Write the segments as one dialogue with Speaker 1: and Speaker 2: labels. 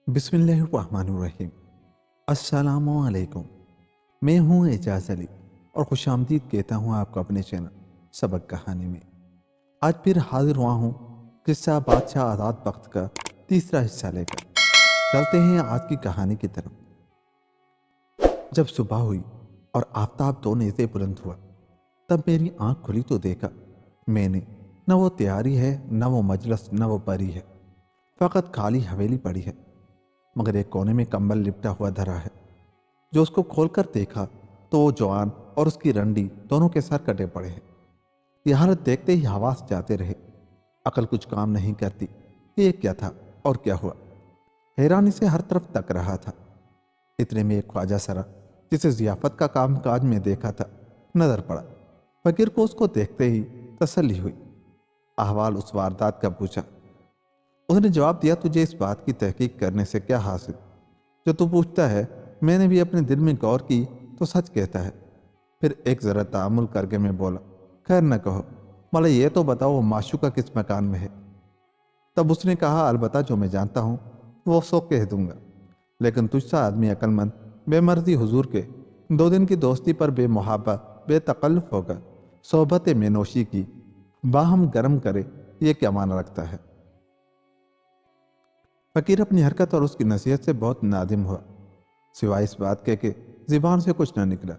Speaker 1: बिस्मिल्लाहिर्रहमानिर्रहीम। अस्सलामु अलैकुम। मैं हूँ एजाज अली और खुश आमदीद कहता हूँ आपको अपने चैनल सबक कहानी में। आज फिर हाजिर हुआ हूँ किस्सा बादशाह आज़ाद बख्त का तीसरा हिस्सा लेकर। चलते हैं आज की कहानी की तरफ। जब सुबह हुई और आफताब दो नेज़े बुलंद हुआ, तब मेरी आंख खुली तो देखा मैंने न वो तैयारी है, न वो मजलस, न वो परी है, फ़कत खाली हवेली पड़ी है। मगर एक कोने में कंबल लिपटा हुआ धरा है। जो उसको खोलकर देखा तो वो जवान और उसकी रंडी दोनों के सर कटे पड़े हैं। यह हालत देखते ही हवास जाते रहे। अकल कुछ काम नहीं करती कि ये क्या था और क्या हुआ। हैरानी से हर तरफ तक रहा था। इतने में एक ख्वाजा सरा, जिसे जियाफत का काम काज में देखा था, नजर पड़ा। फकीर को उसको देखते ही तसल्ली हुई। अहवाल उस वारदात का पूछा। उसने जवाब दिया, तुझे इस बात की तहकीक करने से क्या हासिल? जो तू पूछता है मैंने भी अपने दिल में गौर की तो सच कहता है। फिर एक ज़रा तामुल करके मैं बोला, खैर न कहो, भला ये तो बताओ वो माशूका किस मकान में है? तब उसने कहा, अलबत्ता जो मैं जानता हूँ वो सो कह दूंगा, लेकिन तुझसा आदमी अक्लमंद बेमर्जी हुजूर के 2 दिन की दोस्ती पर बेमुहाबा बेतकल्लुफ होकर सोहबत मेनोशी की बाहम गर्म करे, ये क्या माना रखता है? फकीर अपनी हरकत और उसकी नसीहत से बहुत नादिम हुआ, सिवाय इस बात के कि ज़ुबान से कुछ न निकला।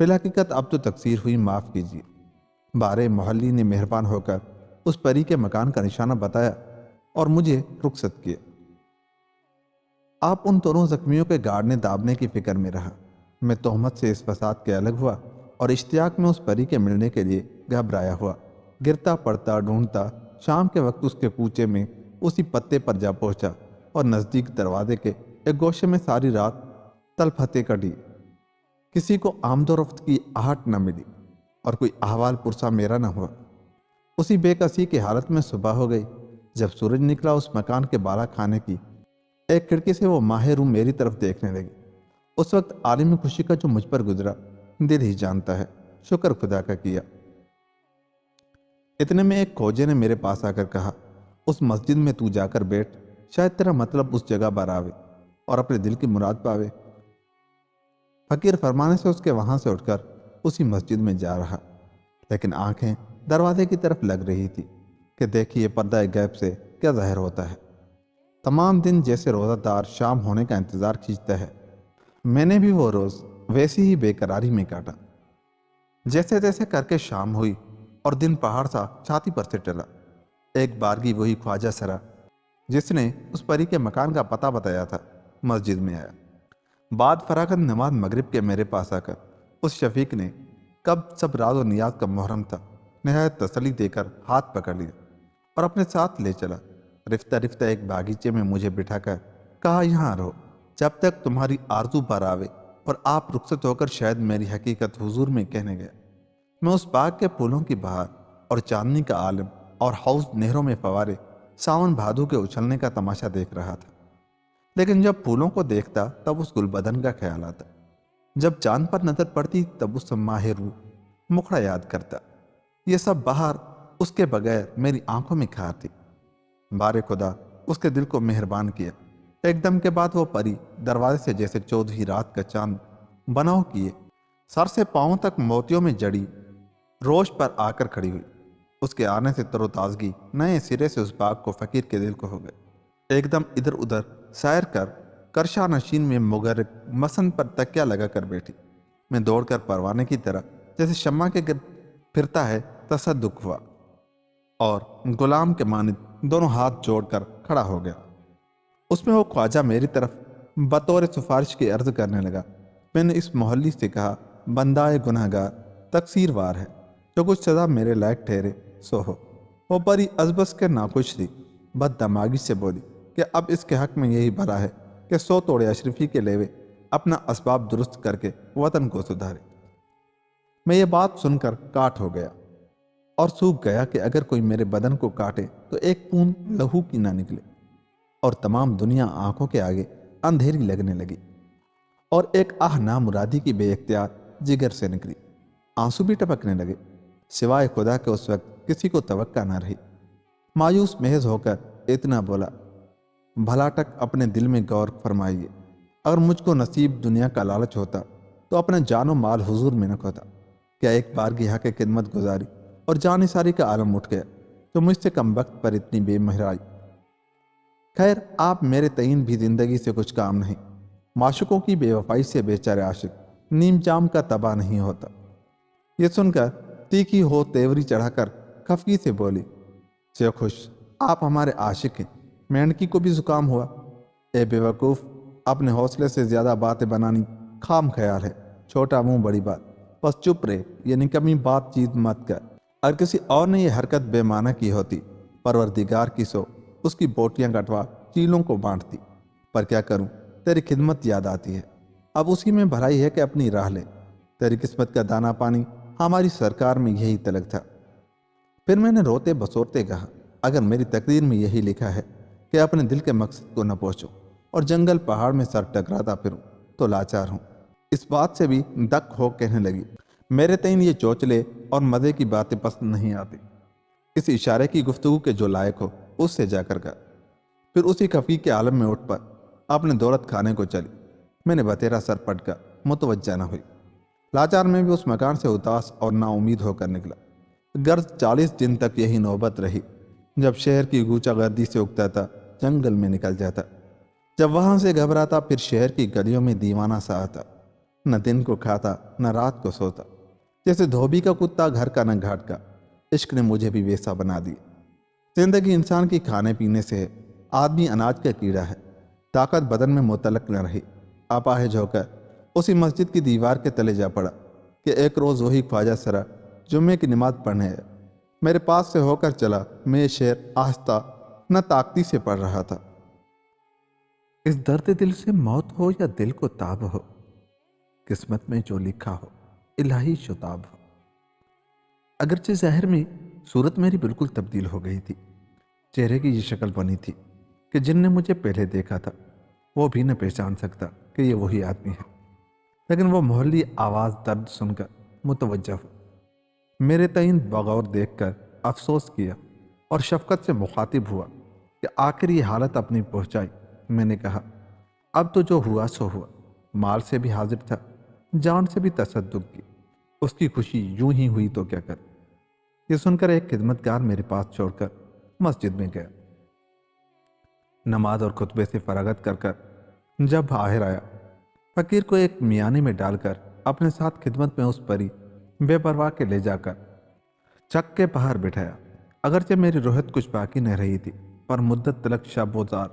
Speaker 1: फिलहकीकत अब तो तकसीर हुई, माफ़ कीजिए। बारे मोहल्ली ने मेहरबान होकर उस परी के मकान का निशाना बताया और मुझे रुखसत किया। आप उन दोनों जख्मियों के गाड़ने दाबने की फिक्र में रहा। मैं तोहमत से इस फसाद के अलग हुआ और इश्तियाक में उस परी के मिलने के लिए घबराया हुआ गिरता पड़ता ढूंढता शाम के वक्त उसके कूचे में उसी पत्ते पर जा पहुंचा और नज़दीक दरवाजे के एक गोशे में सारी रात तलफते कटी। किसी को आमदोरफ्त की आहट न मिली और कोई अहवाल पुरसा मेरा न हुआ। उसी बेकसी की हालत में सुबह हो गई। जब सूरज निकला, उस मकान के बाला खाने की एक खिड़की से वो माहे रूह मेरी तरफ देखने लगी। उस वक्त आलिम खुशी का जो मुझ पर गुजरा दिल ही जानता है, शुक्र खुदा का किया। इतने में एक खोजे ने मेरे पास आकर कहा, उस मस्जिद में तू जाकर बैठ, शायद तेरा मतलब उस जगह पर आवे और अपने दिल की मुराद पावे। फकीर फरमाने से उसके वहां से उठकर उसी मस्जिद में जा रहा, लेकिन आंखें दरवाजे की तरफ लग रही थी कि देखिए पर्दा गैब से क्या ज़ाहिर होता है। तमाम दिन जैसे रोज़ादार शाम होने का इंतज़ार खींचता है, मैंने भी वो रोज़ वैसी ही बेकरारी में काटा। जैसे तैसे करके शाम हुई और दिन पहाड़ सा छाती पर से टला। एक बारगी वही ख्वाजा सरा, जिसने उस परी के मकान का पता बताया था, मस्जिद में आया। बाद फरागत नमाज मगरिब के मेरे पास आकर उस शफीक ने, कब सब राज और नियाज का मुहर्रम था, नहायत तसल्ली देकर हाथ पकड़ लिया और अपने साथ ले चला। रिफ्ता रिफ्ता एक बागीचे में मुझे बिठाकर कहा, यहाँ रहो जब तक तुम्हारी आरजू पर आवे और आप रुखसत होकर शायद मेरी हकीकत हुजूर में कहने गया। मैं उस बाग के फूलों की बहार और चांदनी का आलम और हौज नहरों में फवारे सावन भादू के उछलने का तमाशा देख रहा था। लेकिन जब फूलों को देखता तब उस गुलबदन का ख्याल आता। जब चांद पर नजर पड़ती तब उस माहिर रूह मुखड़ा याद करता। ये सब बाहर उसके बगैर मेरी आंखों में खार थी। बारे खुदा उसके दिल को मेहरबान किया। एकदम के बाद वो परी दरवाजे से जैसे 14वीं रात का चांद बनाव किए सर से पांव तक मोतियों में जड़ी रोश पर आकर खड़ी हुई। उसके आने से तरोताजगी नए सिरे से उस बाग को फकीर के दिल को हो गए। एकदम इधर उधर सैर कर करशा नशीन में मुगर्रक मसन पर तकिया लगा कर बैठी। मैं दौड़कर परवाने की तरह जैसे शम्मा के गिर फिरता है तसद्दुक हुआ और गुलाम के मानिद दोनों हाथ जोड़कर खड़ा हो गया। उसमें वो ख्वाजा मेरी तरफ बतौर सिफारिश की अर्ज करने लगा। मैंने इस मोहल्ली से कहा, बंदाए गुनहगार तकसीरवार है, जो कुछ सज़ा मेरे लायक ठहरे सो हो। वो परी अजबस के नाखुश थी, बददमागी से बोली कि अब इसके हक में यही भला है कि 100 तोड़े अशरफी के लेवे अपना असबाब दुरुस्त करके वतन को सुधारे। मैं ये बात सुनकर काट हो गया और सूख गया कि अगर कोई मेरे बदन को काटे तो एक बूंद लहू की ना निकले। और तमाम दुनिया आंखों के आगे अंधेरी लगने लगी और एक आह नामुरादी की बेइख्तियार जिगर से निकली। आंसू भी टपकने लगे। सिवाय खुदा के उस वक्त किसी को तवक्का ना रही। मायूस महज होकर इतना बोला, بھلا تک اپنے دل میں غور فرمائیے، اگر مجھ کو نصیب دنیا کا لالچ ہوتا تو اپنا جان و مال حضور میں نہ کھوتا۔ کیا ایک بارگاہ کی خدمت گزاری اور جان ساری کا عالم اٹھ گیا تو مجھ سے کم وقت پر اتنی بے مہرائی؟ خیر، آپ میرے تعین بھی زندگی سے کچھ کام نہیں۔ معشوقوں کی بے وفائی سے بیچارے عاشق نیم جام کا تباہ نہیں ہوتا۔ یہ سن کر تیکھی ہو تیوری چڑھا کر خفگی سے بولی، سے خوش، آپ ہمارے عاشق ہیں، مینڈکی کو بھی زکام ہوا؟ اے بے وقوف، اپنے حوصلے سے زیادہ باتیں بنانی خام خیال ہے، چھوٹا منہ بڑی بات، بس چپ رہے، یعنی کمی بات چیت مت کر۔ اگر کسی اور نے یہ حرکت بے معنی کی ہوتی، پروردگار کی سو اس کی بوٹیاں کٹوا چیلوں کو بانٹتی، پر کیا کروں، تیری خدمت یاد آتی ہے، اب اسی میں بھلائی ہے کہ اپنی راہ لے۔ تیری قسمت کا دانا پانی ہماری سرکار میں یہی تلک تھا۔ پھر میں نے روتے بسورتے کہا، اگر میری تقدیر میں یہی لکھا ہے کہ اپنے دل کے مقصد کو نہ پہنچوں اور جنگل پہاڑ میں سر ٹکراتا پھروں تو لاچار ہوں۔ اس بات سے بھی دک ہو کہنے لگی، میرے تئیں یہ چوچلے اور مزے کی باتیں پسند نہیں آتی، اس اشارے کی گفتگو کے جو لائق ہو اس سے جا کر کر۔ پھر اسی خفی کے عالم میں اٹھ پر اپنے دولت کھانے کو چلی۔ میں نے بتیرا سر پٹ کر متوجہ نہ ہوئی۔ لاچار میں بھی اس مکان سے اداس اور نا امید ہو کر نکلا۔ غرض 40 دن تک یہی نوبت رہی، جب شہر کی گوچہ گردی سے اگتا تھا جنگل میں نکل جاتا، جب وہاں سے گھبراتا پھر شہر کی گلیوں میں دیوانہ سا آتا، نہ دن کو کھاتا نہ رات کو سوتا، جیسے دھوبی کا کتا گھر کا نہ گھاٹ کا۔ عشق نے مجھے بھی ویسا بنا دیا۔ زندگی انسان کی کھانے پینے سے ہے، آدمی اناج کا کیڑا ہے، طاقت بدن میں متعلق نہ رہی۔ اپاہج ہو کر اسی مسجد کی دیوار کے تلے جا پڑا کہ ایک روز وہی خواجہ سرا جمعے کی نماز پڑھنے ہے، میرے پاس سے ہو کر چلا۔ میں یہ شعر آہستہ نہ طاقتی سے پڑھ رہا تھا، اس درد دل سے موت ہو یا دل کو تاب ہو، قسمت میں جو لکھا ہو الہی شتاب ہو۔ اگرچہ ظاہر میں صورت میری بالکل تبدیل ہو گئی تھی، چہرے کی یہ شکل بنی تھی کہ جن نے مجھے پہلے دیکھا تھا وہ بھی نہ پہچان سکتا کہ یہ وہی آدمی ہے، لیکن وہ محلی آواز درد سن کر متوجہ ہو، میرے تعین بغور دیکھ کر افسوس کیا اور شفقت سے مخاطب ہوا کہ آخر یہ حالت اپنی پہنچائی۔ میں نے کہا، اب تو جو ہوا سو ہوا، مال سے بھی حاضر تھا، جان سے بھی تصدق کی، اس کی خوشی یوں ہی ہوئی تو کیا کر۔ یہ سن کر ایک خدمتگار میرے پاس چھوڑ کر مسجد میں گیا۔ نماز اور خطبے سے فراغت کر کر جب باہر آیا، فقیر کو ایک میانے میں ڈال کر اپنے ساتھ خدمت میں اس پری بے پرواہ کے لے جا کر چک کے باہر بٹھایا۔ اگرچہ میری روحت کچھ باقی نہ رہی تھی، پر مدت تلک شب و زار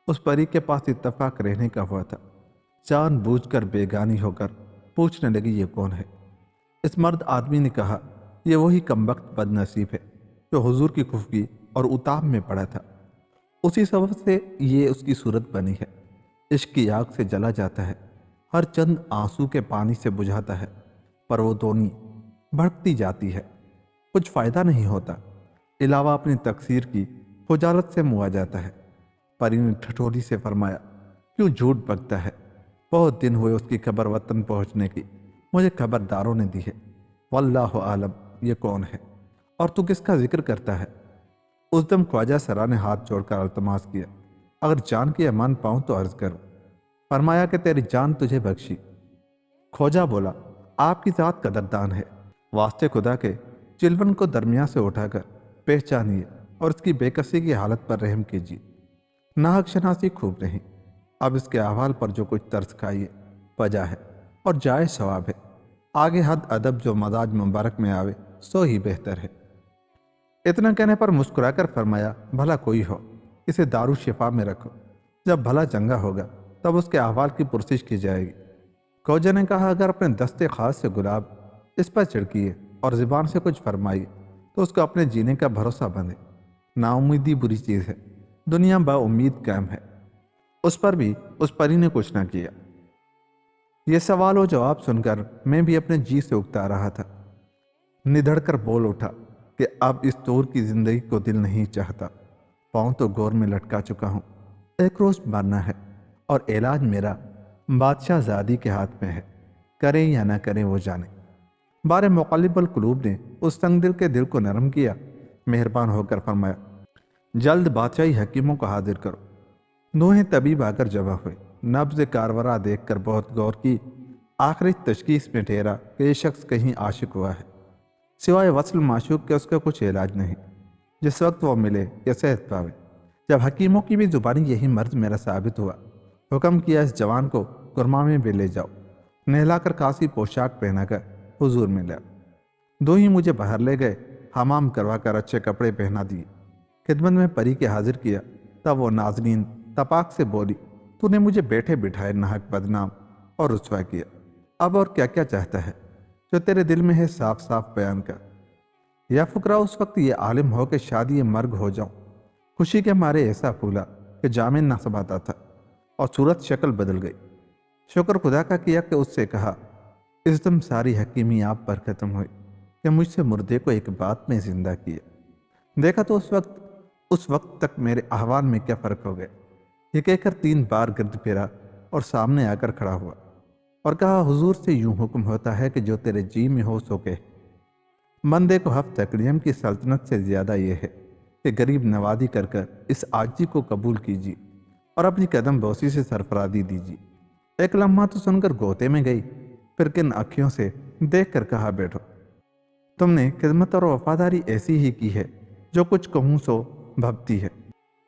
Speaker 1: اس پری کے پاس اتفاق رہنے کا ہوا تھا۔ جان بوجھ کر بیگانی ہو کر پوچھنے لگی، یہ کون ہے؟ اس مرد آدمی نے کہا، یہ وہی کمبخت بد نصیب ہے جو حضور کی خفگی اور اتاب میں پڑا تھا، اسی سبب سے یہ اس کی صورت بنی ہے۔ عشق کی آگ سے جلا جاتا ہے، ہر چند آنسو کے پانی سے بجھاتا ہے، پر وہ دونی بھڑکتی جاتی ہے، کچھ فائدہ نہیں ہوتا، علاوہ اپنی تقصیر کی خجالت سے موا جاتا ہے۔ پری نے ٹھٹولی سے فرمایا، کیوں جھوٹ بکتا ہے؟ بہت دن ہوئے اس کی خبر وطن پہنچنے کی، مجھے خبرداروں نے دی ہے، واللہ عالم یہ کون ہے اور تو کس کا ذکر کرتا ہے؟ اس دم خواجہ سرا نے ہاتھ جوڑ کر التماس کیا، اگر جان کی امان پاؤں تو عرض کروں۔ فرمایا کہ تیری جان تجھے بخشی۔ کھوجا بولا، آپ کی ذات قدردان ہے، واسطے خدا کے چلون کو درمیان سے اٹھا کر پہچانیے اور اس کی بے کسی کی حالت پر رحم کیجیے۔ ناحق شناسی خوب نہیں، اب اس کے احوال پر جو کچھ ترس کھائیے وجہ ہے اور جائز ثواب ہے، آگے حد ادب جو مزاج مبارک میں آوے سو ہی بہتر ہے۔ اتنا کہنے پر مسکرا کر فرمایا، بھلا کوئی ہو اسے دارو شفا میں رکھو، جب بھلا چنگا ہوگا تب اس کے احوال کی پرسش کی جائے گی۔ کھوجا نے کہا، اگر اپنے دستے خاص سے گلاب اس پر چھڑکیے اور زبان سے کچھ فرمائیے تو اس کو اپنے جینے کا بھروسہ بندے۔ نا امیدی بری چیز ہے، دنیا با امید قائم ہے۔ اس پر بھی اس پری نے کچھ نہ کیا۔ یہ سوال و جواب سن کر میں بھی اپنے جی سے اکتا رہا تھا، ندھڑ کر بول اٹھا کہ اب اس طور کی زندگی کو دل نہیں چاہتا، پاؤں تو گور میں لٹکا چکا ہوں، ایک روز مرنا ہے اور علاج میرا بادشاہ زادی کے ہاتھ میں ہے، کریں یا نہ کریں وہ جانے۔ بارے مقلب القلوب نے اس تنگ دل کے دل کو نرم کیا، مہربان ہو کر فرمایا، جلد بادشاہی حکیموں کو حاضر کرو۔ दोहें तबीब आकर जमा हुए। नब्ज कारवरा देख कर बहुत गौर की। आखिरी तशखीस में ठहरा कि ये शख्स कहीं आशिक हुआ है। सिवाय वसल माशूक के उसका कुछ इलाज नहीं। जिस वक्त वो मिले या सेहत पावे। जब हकीमों की भी जुबानी यही मर्ज मेरा साबित हुआ, हुक्म किया इस जवान को गुरमा में भी ले जाओ। नहलाकर खासी पोशाक पहनाकर हुजूर में लाओ। दो ही मुझे बाहर ले गए, हमाम करवाकर अच्छे कपड़े पहना दिए, खिदमत में परी के हाजिर किया। तब वो नाजनीन तपाक से बोली, तूने मुझे बैठे बिठाए नाहक बदनाम और रुसवा किया। अब और क्या क्या चाहता है जो तेरे दिल में है, साफ साफ बयान कर। या फुकरा उस वक्त ये आलिम हो कि शादी मर्ग हो जाऊं। खुशी के मारे ऐसा फूला कि जामिन ना समाता था और सूरत शक्ल बदल गई। शुक्र खुदा का किया कि उससे कहा, इस दम सारी हकीमी आप पर खत्म हुई कि मुझसे मुर्दे को एक बात में जिंदा किया। देखा तो उस वक्त तक मेरे ahवाल में क्या फर्क हो गया। ये कहकर 3 बार गिरद फिरा और सामने आकर खड़ा हुआ और कहा, हुजूर से यूं हुक्म होता है कि जो तेरे जी में हो सो कह। बंदे को हफ्त तकरीम की सल्तनत से ज्यादा यह है कि गरीब नवाजी कर कर इस आजी को कबूल कीजिए और अपनी कदम बोसी से सरफरादी दीजिए। एक लम्हा तो सुनकर गोते में गई, फिर किन अखियों से देख कर कहा, बैठो। तुमने खिदमत और वफादारी ऐसी ही की है जो कुछ कहूँ सो भबती है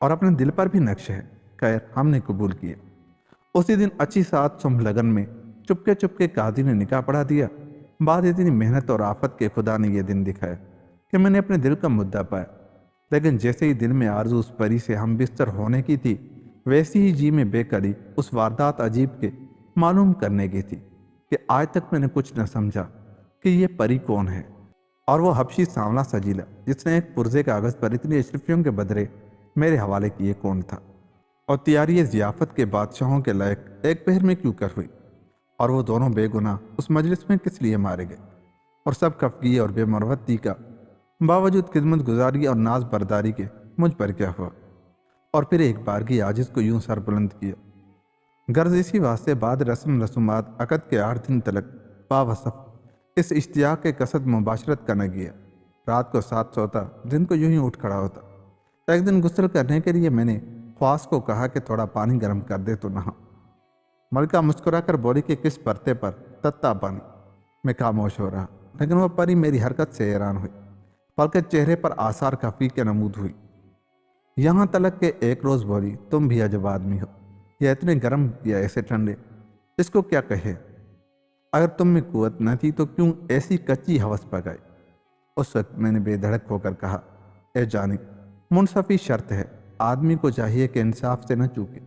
Speaker 1: और अपने दिल पर भी नक्श है। खैर, हमने कबूल किया। उसी दिन अच्छी साथ सुम लगन में चुपके चुपके काजी ने निकाह पढ़ा दिया। बाद इतनी मेहनत और आफत के खुदा ने यह दिन दिखाया कि मैंने अपने दिल का मुद्दा पाया। लेकिन जैसे ही दिल में आरजू उस परी से हम बिस्तर होने की थी, वैसी ही जी में बेकड़ी उस वारदात अजीब के मालूम करने की थी कि आज तक मैंने कुछ न समझा कि ये परी कौन है। और वो हबशी सांवला सजीला जिसने एक पुर्जे कागज पर इतनी अशरफियों के बदले मेरे हवाले किए कौन था, और तैयारी ज़ियाफत के बादशाहों के लायक एक पहर में क्यों कर हुई, और वो दोनों बेगुनाह उस मजलिस में किस लिए मारे गए, और सब खफगी और बेमरवती का बावजूद खिदमत गुजारी और नाज बरदारी के मुझ पर क्या हुआ। और फिर एक बार की आजिज को यूं सर बुलंद किया। गर्ज इसी वास्ते बाद रस्म रसूमात अकद के 8 दिन तलक बावसफ इस इश्तियाक के कसद मुबाशरत का न किया। रात को साथ सोता, दिन को यूं ही उठ खड़ा होता। एक दिन गुस्ल करने के लिए मैंने ख्वास को कहा कि थोड़ा पानी गर्म कर दे तो नहा। मलका मुस्कुरा कर बोली कि किस परते पर, तत्ता पानी। मैं खामोश हो रहा, लेकिन वह परी मेरी हरकत से हैरान हुई, बल्कि चेहरे पर आसार खफी के नमूद हुई। यहाँ तलक के एक रोज़ बोली, तुम भी अजब आदमी हो, या इतने गर्म या ऐसे ठंडे, इसको क्या कहे। अगर तुम में कुव्वत न थी तो क्यों ऐसी कच्ची हवस पकाई। उस वक्त मैंने बेधड़क होकर कहा, ए जानी, मुनसफी शर्त है, आदमी को चाहिए कि इंसाफ से न चूके।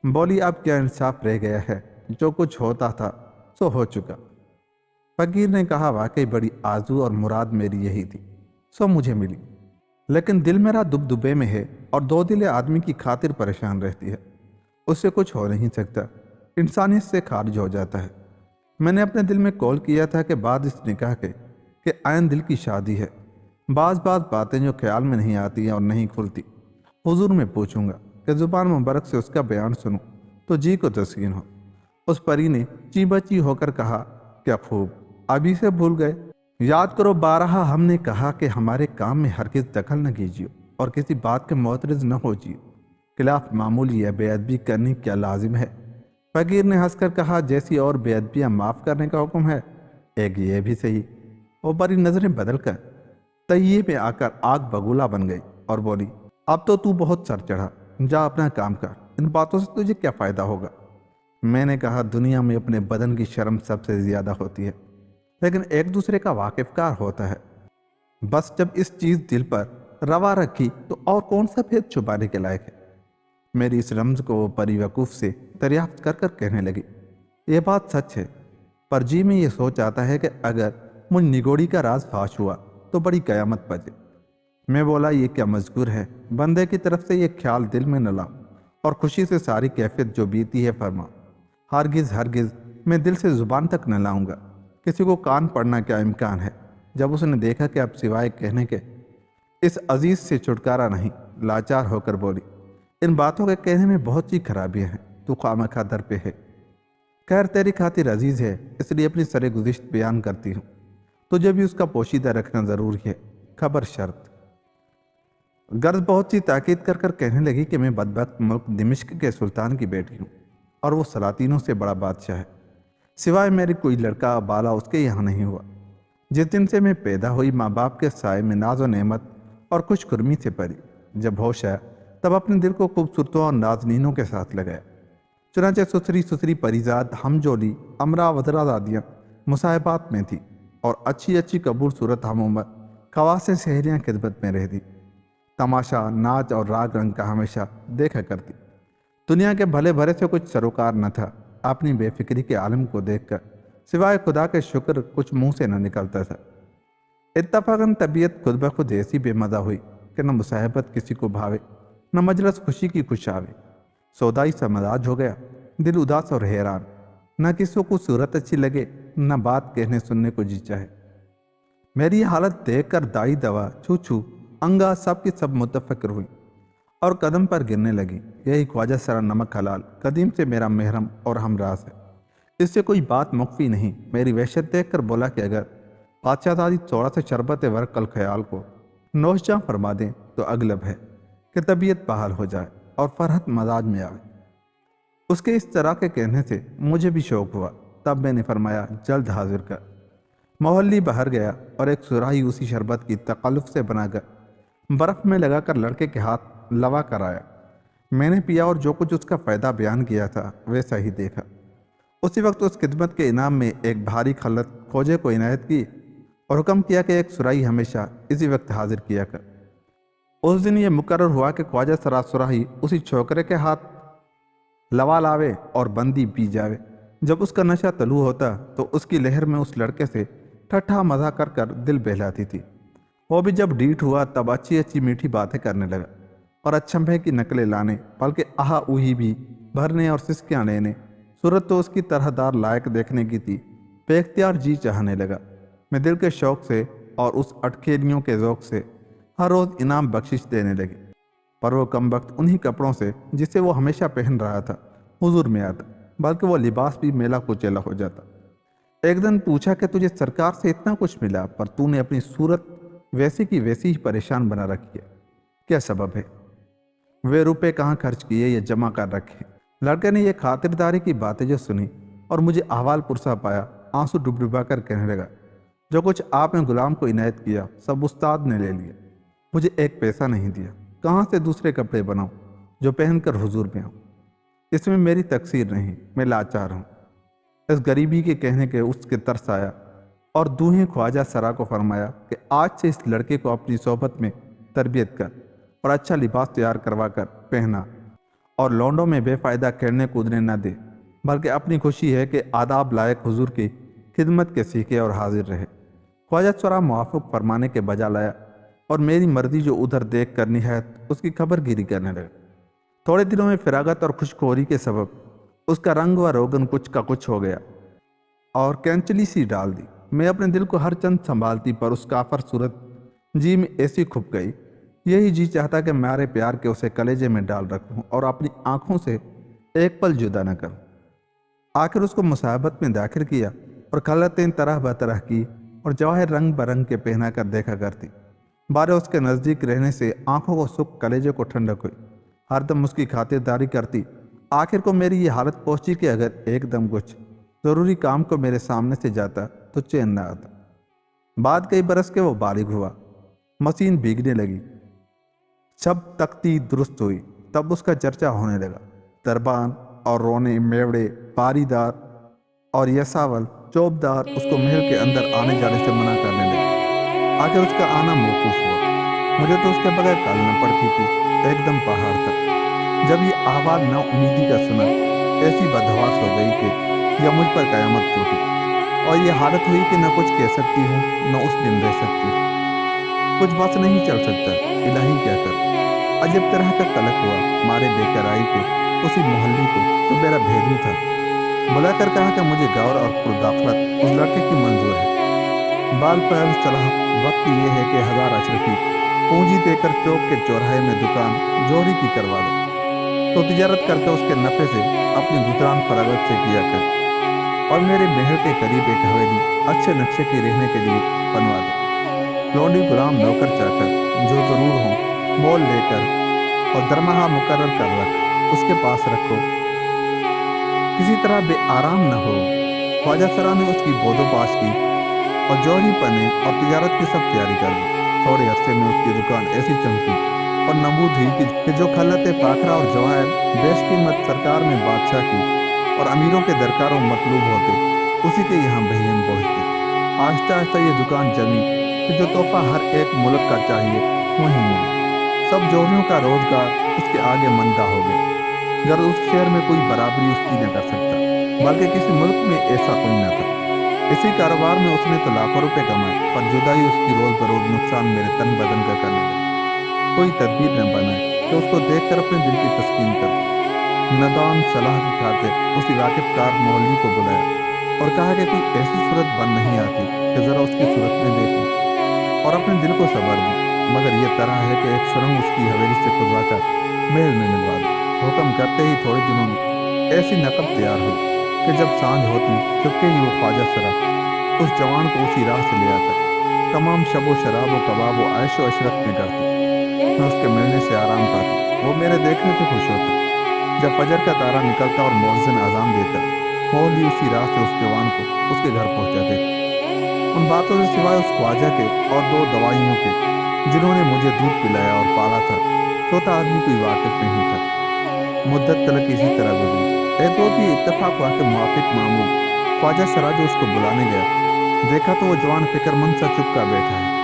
Speaker 1: बोली, अब क्या इंसाफ रह गया है, जो कुछ होता था सो हो चुका। फकीर ने कहा, वाकई बड़ी आजू और मुराद मेरी यही थी, सो मुझे मिली, लेकिन दिल मेरा दुबदुबे में है और 2 दिल आदमी की खातिर परेशान रहती है। उससे कुछ हो नहीं सकता, इंसानियत से खारिज हो जाता है। मैंने अपने दिल में कॉल किया था कि बाद इस निकाह के कि आयन दिल की शादी है। बाज़ बातें जो ख्याल में नहीं आती हैं और नहीं खुलती, हुजूर में पूछूंगा कि ज़ुबान मुबारक से उसका बयान सुनूं तो जी को तस्कीन हो। उस परी ने ची बची होकर कहा, क्या खूब, अभी से भूल गए। याद करो, 12 हमने कहा कि हमारे काम में हरगिज़ दखल न कीजिए और किसी बात के मोतरज़ न हो जिए। खिलाफ मामूली या बेअदबी करनी क्या लाजिम है। फकीर ने हंसकर कहा, जैसी और बेअदबियाँ माफ़ करने का हुक्म है, एक ये भी सही। वो परी नजरें बदल कर तइये में आकर आग बगुला बन गई और बोली, अब तो तू बहुत सर चढ़ा, जा अपना काम कर, इन बातों से तुझे क्या फ़ायदा होगा। मैंने कहा, दुनिया में अपने बदन की शर्म सबसे ज़्यादा होती है, लेकिन एक दूसरे का वाकिफकार होता है। बस जब इस चीज़ दिल पर रवा रखी तो और कौन सा भेद छुपाने के लायक है। मेरी इस रम्ज को वो परिवकूफ से दरियाफ्त कर कर कहने लगी, ये बात सच है, पर जी में ये सोच आता है कि अगर मुझ निगोड़ी का राज फाश हुआ तो बड़ी कयामत बचे। मैं बोला, ये क्या मजबूर है, बंदे की तरफ से ये ख्याल दिल में न लाओ और खुशी से सारी कैफियत जो बीती है फरमा। हरगिज़ हरगिज़ मैं दिल से ज़ुबान तक न लाऊंगा। किसी को कान पड़ना क्या इम्कान है। जब उसने देखा कि अब सिवाय कहने के इस अजीज़ से छुटकारा नहीं, लाचार होकर बोली, इन बातों के कहने में बहुत सी खराबियाँ हैं, तू खामखा दर पे है। खैर, तेरी खातिर अजीज़ है, इसलिए अपनी सरे गुज़िश्त बयान करती हूँ। तुझे भी उसका पोशीदा रखना ज़रूरी है, खबर शर्त। गर्ज बहुत सी ताकीद कर कर कहने लगी कि मैं बदबख्त मुल्क दिमिश्क के सुल्तान की बेटी हूँ और वो सलातीनों से बड़ा बादशाह है। सिवाय मेरी कोई लड़का बाला उसके यहाँ नहीं हुआ। जिस दिन से मैं पैदा हुई माँ बाप के साए में नाज व नेमत और खुशकुर्मी से परी। जब होश आया तब अपने दिल को खूबसूरतों और नाजनीनों के साथ लगाया। चुनाचे सुथरी सुथरी परिजात हमजोली अमरा वजरा दादियाँ मुसाहबात में थी और अच्छी अच्छी कबूल सूरत हम उम्र खवास शहरियाँ खिदमत में रहती। तमाशा नाच और राग रंग का हमेशा देखा करती। दुनिया के भले भरे से कुछ सरोकार न था। अपनी बेफिक्री के आलम को देखकर सिवाय खुदा के शुक्र कुछ मुंह से न निकलता था। इत्तफाकन तबीयत खुद ब खुद ऐसी बेमजा हुई कि न मुसाहबत किसी को भावे न मजलस खुशी की खुश आवे। सौदाई सा मजाज हो गया, दिल उदास और हैरान। न किसी को सूरत अच्छी लगे न बात कहने सुनने को जी चाहे। मेरी हालत देखकर दाई दवा छू छू अंगा सब की सब मुतफिक्र हुई और कदम पर गिरने लगी। यही ख्वाजा सरा नमक हलाल कदीम से मेरा महरम और हमराज है, इससे कोई बात मुख्फी नहीं। मेरी वहशत देख कर बोला कि अगर बादशाहजादी थोड़ा सा शरबत वर्क कल ख्याल को नौशजां फरमा दें तो अगलब है कि तबीयत बहाल हो जाए और फरहत मजाज में आवे। उसके इस तरह के कहने से मुझे भी शौक हुआ। तब मैंने फरमाया जल्द हाजिर कर। मोहल्ली बाहर गया और एक सुराही उसी शरबत की तकल्लुफ से बनाकर बर्फ में लगाकर लड़के के हाथ लवा कर आया। मैंने पिया और जो कुछ उसका फ़ायदा बयान किया था वैसा ही देखा। उसी वक्त उस खिदमत के इनाम में एक भारी खलत खोजे को इनायत की और हुक्म किया कि एक सुराही हमेशा इसी वक्त हाजिर किया कर। उस दिन ये मुकर्रर हुआ कि ख्वाजा सरा सुराही उसी छोकरे के हाथ लवा लावे और बंदी पी जावे। जब उसका नशा तलू होता तो उसकी लहर में उस लड़के से ठट्ठा मजा कर कर दिल बहलाती थी। वो भी जब डीठ हुआ तब अच्छी अच्छी मीठी बातें करने लगा और अचंभे की नकलें लाने, बल्कि आहा उही भी भरने और सिसकियाँ लेने। सूरत तो उसकी तरहदार लायक देखने की थी। बेख्तियार जी चाहने लगा। मैं दिल के शौक से और उस अटखेलियों के ज़ौक़ से हर रोज़ इनाम बख्शिश देने लगे। पर वो कम वक्त उन्हीं कपड़ों से जिसे वो हमेशा पहन रहा था हुजूर में आता, बल्कि वो लिबास भी मेला कुचेला हो जाता। एक दिन पूछा कि तुझे सरकार से इतना कुछ मिला पर तूने अपनी सूरत वैसी की वैसी ही परेशान बना रखी है, क्या सबब है? वे रुपए कहाँ खर्च किए या जमा कर रखे? लड़के ने यह खातिरदारी की बातें जो सुनी और मुझे अहवाल पुरसा पाया, आंसू डुबडुबा कर कहने लगा, जो कुछ आपने गुलाम को इनायत किया सब उस्ताद ने ले लिया। मुझे एक पैसा नहीं दिया। कहाँ से दूसरे कपड़े बनाऊं जो पहनकर हुजूर में आऊं? इसमें मेरी तकसीर नहीं, मैं लाचार हूँ। इस गरीबी के कहने के उसके तरस आया और दूहें ख्वाजा सरा को फरमाया कि आज से इस लड़के को अपनी सोहबत में तरबियत कर और अच्छा लिबास तैयार करवा कर पहना और लौंडों में बेफ़ायदा खेलने कूदने न दे, बल्कि अपनी खुशी है कि आदाब लायक हुजूर की खिदमत के सीखे और हाजिर रहे। ख्वाजा सरा मुआफ़िक़ फरमाने के बजा लाया और मेरी मर्जी जो उधर देख कर निहायत उसकी खबरगिरी करने लगा। थोड़े दिनों में फिरागत और खुशखोरी के सबब उसका रंग व रोगन कुछ का कुछ हो गया और कैंचली सी डाल दी। मैं अपने दिल को हर चंद संभालती पर उस काफर सूरत जी में ऐसी खुप गई। यही जी चाहता कि मारे प्यार के उसे कलेजे में डाल रखूं और अपनी आंखों से एक पल जुदा न करूं। आखिर उसको मुसाहबत में दाखिल किया और खलतें तरह बतरह की और जवाहर रंग बरंग के पहना कर देखा करती। बारे उसके नज़दीक रहने से आंखों को सुख, कलेजे को ठंडक हुई। हरदम उसकी खातिरदारी करती। आखिर को मेरी ये हालत पहुंची कि अगर एकदम कुछ ज़रूरी काम को मेरे सामने से जाता तो चैन न आता। बाद कई बरस के वो बालिग हुआ, मशीन भीगने लगी, सब तख्ती दुरुस्त हुई। तब उसका चर्चा होने लगा। दरबान और रोने, मेवड़े, पारीदार और यसावल चौबदार उसको महल के अंदर आने जाने से मना करने लगे। आखिर उसका आना मौकूफ हुआ। मुझे तो उसके बगैर टालना पड़ती थी। एकदम पहाड़ था। जब ये आवाज़ नाउमीदी का सुना, ऐसी बदहवास हो गई कि या मुझ पर कयामत टूटी और ये हालत हुई कि न कुछ कह सकती हूँ न उस दिन रह सकती हूँ। कुछ बस नहीं चल सकता, इलाही क्या कर। अजब तरह का कलक हुआ मारे बेकरारी के उसी मोहल्ली को तो मेरा भेदू था। बुलाकर कहा कि मुझे गौर और पुरदाखलत उस लड़के की मंजूर है। बाल पैल सलाह वक्त ये है कि 1000 अशरफी पूंजी देकर चौक के चौराहे में दुकान जोहरी की करवा दे तो तिजारत करके उसके नफ़े से अपनी गुजरान फरागत से किया कर और मेरे महल के करीब एक हवेली अच्छे नक्शे की रहने के लिए बनवा दे। लौंडी गुलाम नौकर चाकर जो ज़रूर हों मोल लेकर और दरमाहा मुकर्रर कर रख, उसके पास रखो, किसी तरह बेआराम न हो। ख्वाजा सरा ने उसकी बोदोबाश की और जौहरी पने और तिजारत की सब तैयारी कर दी। थोड़े अरसे में उसकी दुकान ऐसी चमकी और नमूद हुई कि जो खलत पाखरा और जवाहर बेश कीमत सरकार में बादशाह की और अमीरों के दरकारों मतलूब होते, उसी के यहाँ बहियन पहुँचते। आहिस्ता आहिस्ता ये दुकान जमी कि जो तोहफा हर एक मुल्क का चाहिए वहीं मिला। सब जौहरियों का रोजगार उसके आगे मंदा हो गया। गर उस शहर में कोई बराबरी उसकी न कर सकता, बल्कि किसी मुल्क में ऐसा कोई न था। इसी कारोबार में उसने तो लाखों रुपए कमाए, पर जुदाई उसकी रोज बरोज नुकसान मेरे तन बदन का करने लगी। कोई तदबीर न बनाए तो उसको देखकर अपने दिल की तस्कीन कर नदान सलाह की खातिर उसी वाकिफकार मोहल्ली को बुलाया और कहा कि कोई ऐसी सूरत बन नहीं आती कि जरा उसकी सूरत में देखूं और अपने दिल को सबर दूं, मगर यह तरह है कि एक सुरंग उसकी हवेली से खुदवाकर महल में मिलवा दूं। हुक्म करते ही थोड़े दिनों में ऐसी नकब तैयार हुई कि जब सांझ होती चुपके ही वो ख्वाजा सरा उस जवान को उसी राह से ले आता। तमाम शबो शराब व कबाब व आयशो अशरत में करती। मैं उसके मिलने से आराम पाती, वो मेरे देखने से खुश होता। जब फजर का तारा निकलता और मुअज्जिन अजान देता, मौलवी उसी राह से उस जवान को उसके घर पहुंचा देता। उन बातों से सिवाय उस ख्वाजा के और 2 दवाइयों के जिन्होंने मुझे दूध पिलाया और पाला था, चौथा आदमी कोई वाकिफ नहीं था। मुद्दत तलक इसी तरह गुजरी। एक दो भी इत्तेफाक हुआ के मुआफिक मामूल ख्वाजा सरा जो उसको बुलाने गया, देखा तो वो जवान फिक्रमंद सा चुपका बैठा है।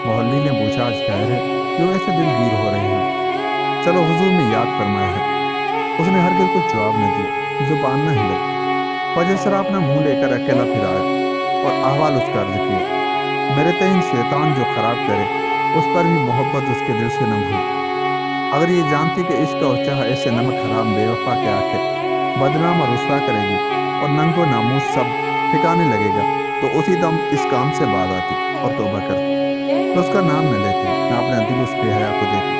Speaker 1: मोहल्ली ने पूछा, आज खैर है, क्यों ऐसे दिलगीर हो रहे हैं? चलो हुजूर ने याद फरमाया है। उसने हरगिज़ कुछ जवाब न दिया, जुबान न हिलाई। ख्वाजा सरा अपना मुंह लेकर अकेला फिर आया और अहवाल उसका अर्ज किया। मेरे तईन शैतान जो खराब करे, उस पर भी मोहब्बत उसके दिल से न भूली। अगर ये जानती कि इश्क और चाह ऐसे नमक हराम बेवफा के आंखें बदनाम और रुसवा करेगी और नंगो नामूस सब ठिकाने लगेगा, तो उसी दम इस काम से बाज आती और तौबा करती, तो उसका नाम न लेती, न अपना दिल उस बेहया को देती।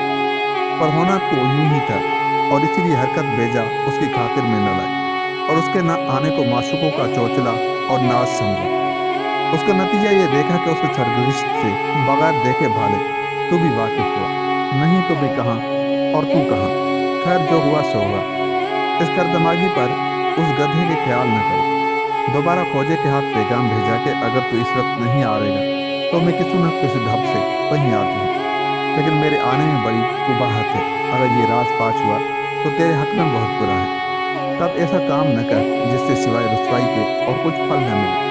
Speaker 1: पर होना तो यूं ही था और इसीलिए हरकत बेजा उसकी खातिर में न लाई और उसके न आने को माशूकों का चौचला और नाज समझा। उसका नतीजा ये देखा कि उसके सरगुज़िश्त से बगैर देखे भाले तू भी वाकिफ हुआ, नहीं तो भी कहाँ और तू कहाँ। खैर जो हुआ सो हुआ। इस करदमागी पर उस गधे के ख्याल न करो। दोबारा खोजे के हाथ पैगाम भेजा कि अगर तू इस वक्त नहीं आएगा तो मैं किसी न किसी ढब से वहीं आती हूँ, लेकिन मेरे आने में बड़ी कुबाहत है। अगर ये राज पाच हुआ तो तेरे हक में बहुत बुरा है। तब ऐसा काम न कर जिससे सिवाय रुसवाई के और कुछ फल न मिले।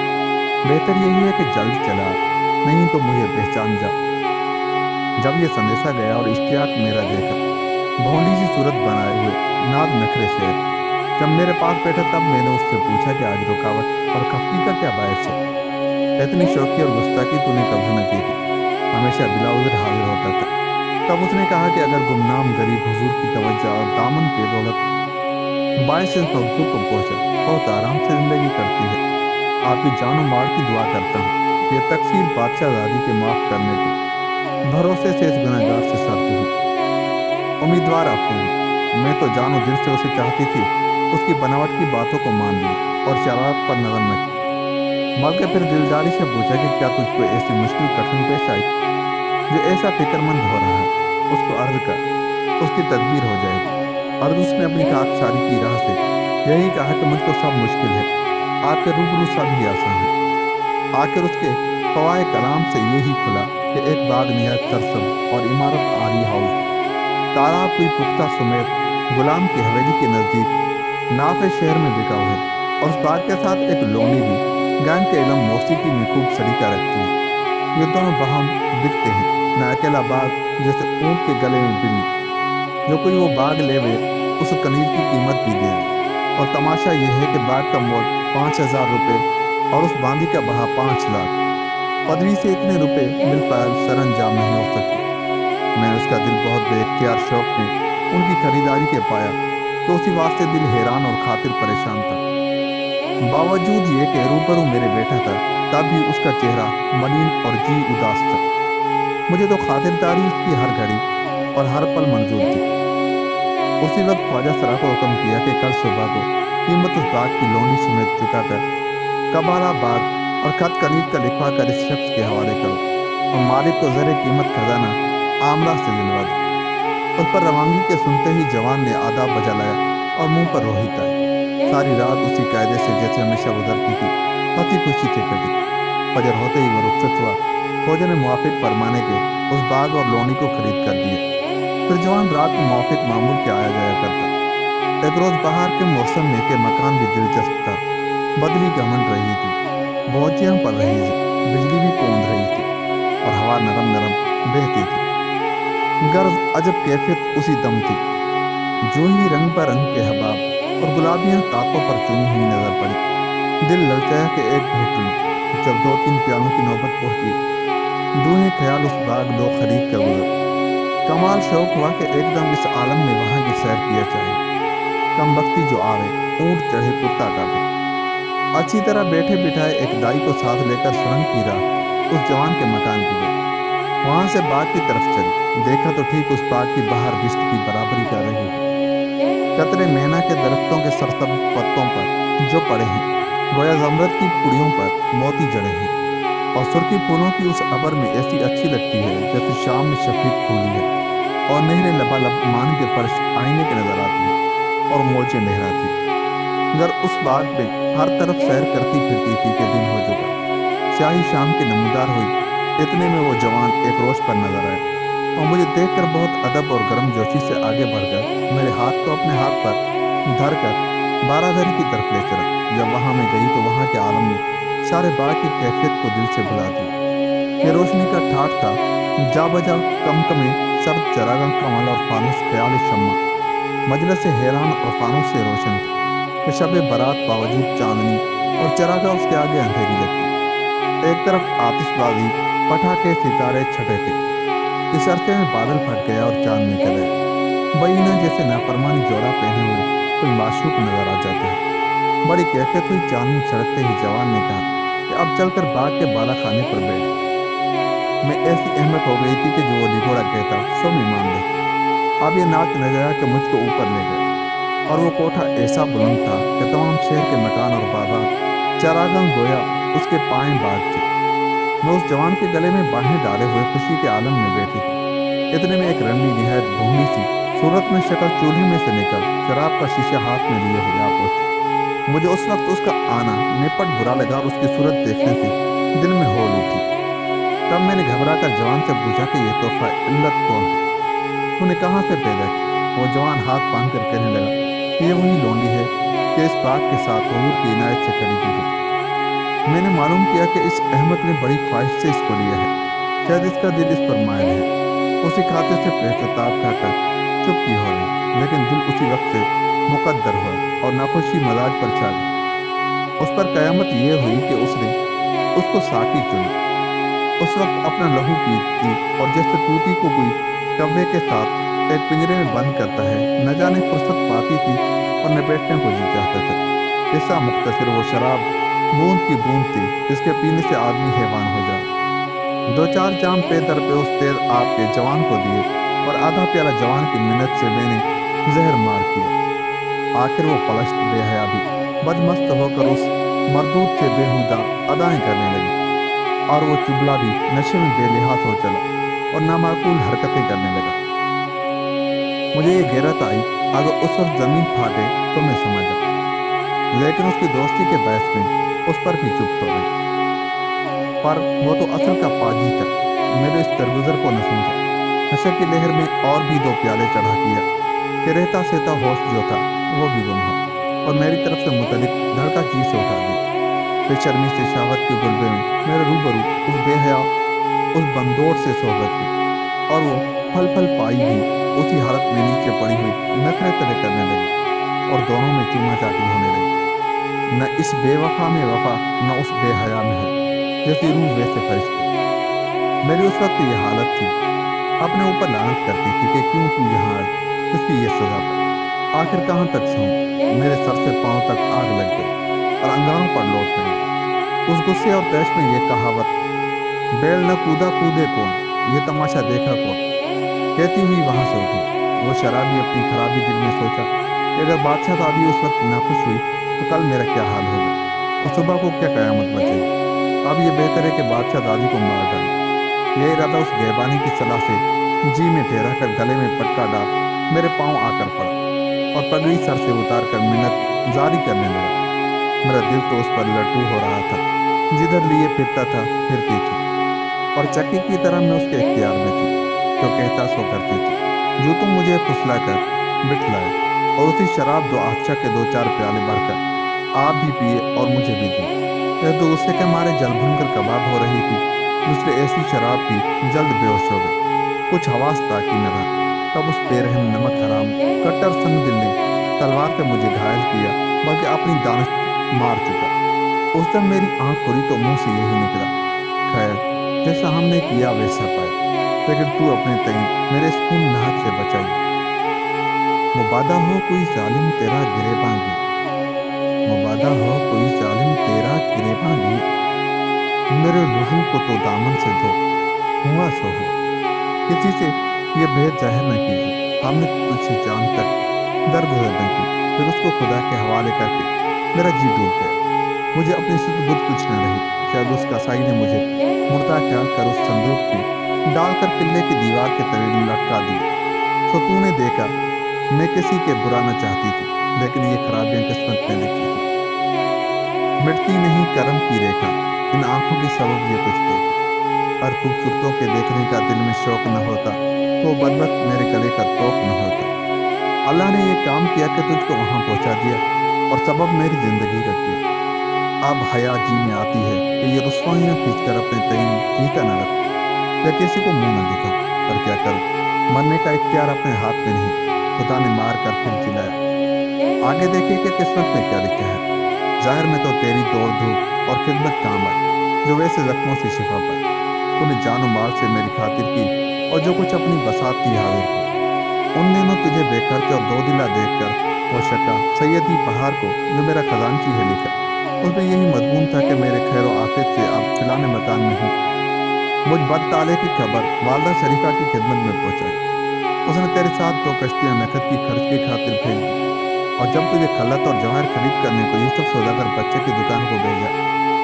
Speaker 1: बेहतर यही है कि जल्द चला, नहीं तो मुझे पहचान जा। जब ये संदेशा गया और इश्तियाक मेरा देखा, भौंडी सी सूरत बनाए हुए नाद नखरे से, जब मेरे पास बैठा तब मैंने उससे पूछा कि आज रुकावट और खफगी का क्या बायस है? इतनी शौकी और गुस्ताखी तूने कभी न की थी, हमेशा बिला उज़्र हाजिर होता था। तब उसने कहा कि अगर गुमनाम गरीब हुजूर की तवज्जो और दामन के दौलत बायस इस मकसूद को पहुंचा, बहुत आराम से जिंदगी करती है। आपकी जान और माल की दुआ करता हूँ। ये तकसीर बादशाहजादी के माफ़ करने के भरोसे से इस गुनहगार से सर्द हुई। उम्मीदवार अफूल, मैं तो जानो दिल से उसे चाहती थी, उसकी बनावट की बातों को मान ली और शरारत पर नजर न की। बल्कि फिर दिलदारी से पूछा कि क्या तुझको ऐसी मुश्किल कठिन पेश आई जो ऐसा फिक्रमंद हो रहा है? उसको अर्ज कर, उसकी तदबीर हो जाएगी। और उसने अपनी खाकसारी की राह से यही कहा कि मुझको सब मुश्किल है, आपके रूबरू सब ही आसान है। आखिर उसके फवाए कलाम से यही खुला कि एक बाग निहायत सरसब्ज़ और इमारत आरी हाउस, तालाब कोई पुख्ता समेत गुलाम की हवेली के नज़दीक नाफे शहर में बिका हुआ है। और उस बाग के साथ एक लोनी भी गान के इलम मौसीकी में खूब सलीका रखती है। ये दोनों बहम बिकते हैं, न अकेला बाग जैसे ऊँट के गले में बिल्ली। जो कोई वो बाग लेवे उस कनीज की कीमत भी दे दे। और तमाशा यह है कि बाग का मोल 5,000 रुपये और उस बांदी का बहा 5 लाख। पदवी से इतने रुपए बिलफाल सरंजाम नहीं हो सकते। मैं उसका दिल बहुत बेख्तियार शौक में उनकी खरीदारी के पाया तो उसी वास्ते दिल हैरान और खातिर परेशान था। बावजूद ये कि रूबरू मेरे बैठा था, तब भी उसका चेहरा मलिन और जी उदास था। मुझे तो खातिरदारी उसकी हर घड़ी और हर पल मंजूर थी। उसी वक्त ख्वाजा सरा को हुक्म किया कि कल सुबह को कीमत उस बाग की लोनी समेत चुकाकर कबाला बाग और खत कनीज का लिखवा कर इस शख्स के हवाले करो और मालिक को ज़रे कीमत खजाना आमला से दिलवा दो। उस पर रवानगी के सुनते ही जवान ने आदाब बजा लाया और मुंह पर रोहित आई। सारी रात उसी कायदे से जैसे हमेशा गुजरती थी, हंसी खुशी से कटी। फजर होते ही वो रुखसत हुआ। खोजा ने मुआफिक परमाने के उस बाग और लोनी को खरीद कर दिया। फिर जवान रात को मुआफिक मामूल के आया जाया करता। एक रोज बाहर के मौसम में के मकान भी दिलचस्प था। बदली गमन रही थी, बौछियां पड़ रही थी, बिजली भी कौंध रही थी और हवा नरम नरम बहती थी। गर्ज अजब कैफियत उसी दम थी। जो ही रंग पर रंग के हबाब और गुलाबियां ताकों पर चुनी हुई नजर पड़ी। दिल ललचाया कि एक घूट लूं। जब 2-3 प्यालों की नौबत पहुंची, दूहे ख्याल उस बाग दो खरीद कर गुजर। कमाल शौक हुआ कि एकदम इस आलम में वहां की सैर किया चाहिए। कम वक्ती जो आवे, ऊंट चढ़े कुत्ता काटे। अच्छी तरह बैठे बिठाए एक दाई को साथ लेकर सुरंग की राह उस जवान के मकान की गई। वहां से बाग की तरफ चली। देखा तो ठीक उस बाग की बाहर बिश्त की बराबरी कर रही है। कतरे मैना के दरख्तों के सरसब्ज पत्तों पर जो पड़े हैं, गोया जमरद की पुड़ियों पर मोती जड़े हैं। और सुर्खी फूलों की उस अबर में ऐसी अच्छी लगती है जैसे शाम में शफीक फूली है और नहरें लबालब मान के फर्श आईने के नजर आती हैं और मोजे लहराती। गर उस बाग में हर तरफ सैर करती फिरती थी कि दिन हो चुका, स्याही शाम की नमदार हुई। इतने में वो जवान एक रोश पर नजर आया और मुझे देखकर बहुत अदब और गर्मजोशी से आगे बढ़कर मेरे हाथ को अपने हाथ पर धरकर बारादरी की तरफ ले चला। जब वहां में गई तो वहां के आलम ने सारे बाग की कैफियत को दिल से भुला दिया। ये रोशनी का ठाठ था, जा बजा कमकमे सर्द चरागां कमल और फानूस ख्याल शम्मा मजलिस से हैरान और फानूस से रोशन थी कि शब बारात बावजूद चांदनी और चरागां उसके आगे अंधेरी लगती। एक तरफ आतिशबाजी, पटाखे, सितारे छटे थे। इस अरसे में बादल फट गया और चांद निकल आया। बईना जैसे नाफरमानी जोड़ा पहने हुए कोई माशूक नजर आ जाता है। बड़ी कैफियत हुई। चांदनी चढ़ते ही जवान ने कहा कि अब चलकर बाग के बाला खाने पर बैठ। मैं ऐसी अहमत हो गई थी कि जो वो निगोड़ा कहता सो मैं मान लेती। अब ये नाच नजारा कि मुझको ऊपर ले गया और वो कोठा ऐसा बुलंद था कि तमाम शहर के मकान और बाजार चरागां गोया उसके पाएं बाग थे। मैं उस जवान के गले में बाहें डाले हुए खुशी के आलम में बैठी थी। इतने में एक रंडी निहायत भूमि सी सूरत में शक्ल चूल्हे में से निकल शराब का शीशा हाथ में लिए हुए आ पहुंची। मुझे उस वक्त उसका आना निपट बुरा लगा और उसकी सूरत देखने से दिल में होल उठी। तब मैंने घबरा कर जवान से पूछा कि ये तोहफा इल्लत कौन है, तूने कहाँ से पैदा किया? वो जवान हाथ बांध कर कहने लगा कि ये वही लोंडी है कि इस बाग के साथ हुजूर की इनायत से खरीदी है। मैंने मालूम किया कि इस अहमद ने बड़ी ख्वाहिश से इसको लिया है, शायद इसका दिल इस पर मायल है। उसी खातिर से पहचाताब खाकर चुप की हो गई, लेकिन दिल उसी वक्त से मुकद्दर हुआ और नाखुशी मजाज पर छा गई। उस पर कयामत ये हुई कि उसने उसको साकी चुनी। उस वक्त अपना लहू पीती और जैसे तूती को कोई कव्वे के साथ एक पिंजरे में बंद करता है, न जाने फुर्सत पाती थी और न बैठने को जी चाहता था। ऐसा मुख्तसर वो शराब बूंद की बूंद थी जिसके पीने से आदमी हैवान हो जाए। 2-4 जाम पे दर पे उस तेज आग के जवान को दिए और आधा प्याला जवान की मिन्नत से मैंने जहर मार किया। आखिर वो पलश्त बेहया भी बदमस्त होकर उस मरदूद से बेहुदा अदाएं करने लगी और वो चुबला भी नशे में बेलिहाज हो चला और नामाकूल हरकतें करने लगा। मुझे ये गैरत आई अगर उस वक्त जमीन फाटे तो मैं समझा, लेकिन उसकी दोस्ती के बहस में उस पर भी चुप हो गई। पर वो तो असल का पाजी था। मेरे इस दरगुजर को न समझा। नशे की लहर में और भी 2 प्याले चढ़ा किया कि रहता सहता होश जो था वो भी गुम हुआ और मेरी तरफ से मुतलिक धड़का चीज से उठा दी। बेशर्मी से शहावत के गुलबे में मेरे रूबरू उस बेहया उस बंदोड़ से सोहबत की और वो फल फल पाई भी उसी हालत में नीचे पड़ी हुई नखरे तले करने लगी और दोनों में चूमा चाटी होने लगी। न इस बेवफा में वफा न उस बेहया में है, जैसी रूह वैसे फरिश्ते। मेरी उस वक्त ये हालत थी, अपने ऊपर लानत करती थी कि क्यों तू यहाँ आई, किसकी ये सजा पर, आखिर कहाँ तक सहूं। मेरे सर से पांव तक आग लग गई और अंगारों पर लौट पड़ी। उस गुस्से और तैश में ये कहावत, बैल न कूदा कूदे कौन, ये तमाशा देखा कौन, कहती हुई वहां से उठी। वो शराबी अपनी खराबी दिल में सोचा कि अगर बादशाह दादी उस वक्त नाखुश हुई तो कल मेरा क्या हाल होगा और सुबह को क्या कयामत बचेगी। अब ये बेहतर है कि बादशाह दादी को मार डाले। यह इरादा उस गैबानी की सलाह से जी में ठहरा कर गले में पटका डाल मेरे पांव आकर पड़ा और पगड़ी सर से उतार कर मिन्नत जारी करने लगा। मेरा दिल तो उस पर लट्टू हो रहा था, जिधर लिए फिरता था फिरती थी, और चक्की की तरह मैं उसके इख्तियार में थी। जो कहता सो करती थी। जो तुम मुझे फुसला कर बिठलाया और उसी शराब दो आच्छा के 2-4 प्याले भरकर आप भी पिए और मुझे भी दी। यह तो गुस्से के मारे जल भुनकर कबाब हो रही थी। दूसरे ऐसी शराब पी जल्द बेहोश हो गई। कुछ हवास बाकी न रहा। तब उस बेरहम नमक हराम कट्टर संग दिल ने तलवार से मुझे घायल किया, बल्कि अपनी दानिश मार चुका। उस दिन मेरी आंख खुली तो मुंह से यही निकला, खैर जैसा हमने किया वैसा पाया, लेकिन तू अपने तई मेरे इस खून नाहक से बचाई। मुबादा हो कोई जालिम तेरा गिरेबांगी, मुबादा हो कोई जालिम तेरा गिरेबांगी, मेरे लहू को तो दामन से धो, हुआ सो हो। किसी से ये भेद जाहिर न कीजिए। हमने तुझसे जान तक दरगुजर न की, फिर उसको खुदा के हवाले करके मेरा जी डूब गया। मुझे अपनी सुध बुध कुछ न रही। शायद उस कसाई ने मुझे मुर्दा ख्याल कर उस संदूक में डालकर किले की दीवार के तले लटका दिया। सो तूने देखा, मैं किसी के बुरा न चाहती थी, लेकिन ये खराबियां किस्मत में लिखी थी। मिटती नहीं करम की रेखा, इन आंखों की सबब ये कुछ देखा। पर खूबसूरतों के देखने का दिल में शौक न होता तो बदबख्त मेरे गले का तोक न होता। अल्लाह ने ये काम किया कि तुझको वहां पहुंचा दिया और सबब मेरी जिंदगी रख दिया। अब हया जी में आती है कि ये रुस्वाइयाँ खींच कर अपने तईन जीता न रखूं या किसी को मुंह न दिखाऊं, पर क्या करूं, मरने का इख्तियार अपने हाथ में नहीं। खुदा ने मार कर फिर जिलाया। आगे देखिए कि किस्मत में क्या लिखा है। जाहिर में तो तेरी दौड़ धूप और खिदमत काम आई, जो वैसे जख्मों से शिफा पाई। तूने जानो माल से मेरी खातिर की और जो कुछ अपनी बसात थी हाजिर की। उन दिनों तुझे बेखर्च और दो दिला देखकर वो शका सैयदी बहार को जो मेरा खजानची है लिखा। उसमें यही मजमून था कि मेरे खैर आफियत से अब फिलाने मकान में हूँ। मुझ बद ताले की खबर वालदा शरीफा की खिदमत में पहुंचाई। उसने तेरे साथ 2 कश्तियां नकद की खर्च की खातिर भेज दी, और जब तुझे खलत और जवाहर खरीद करने को यूसुफ सौदागर बच्चे की दुकान को भेजा,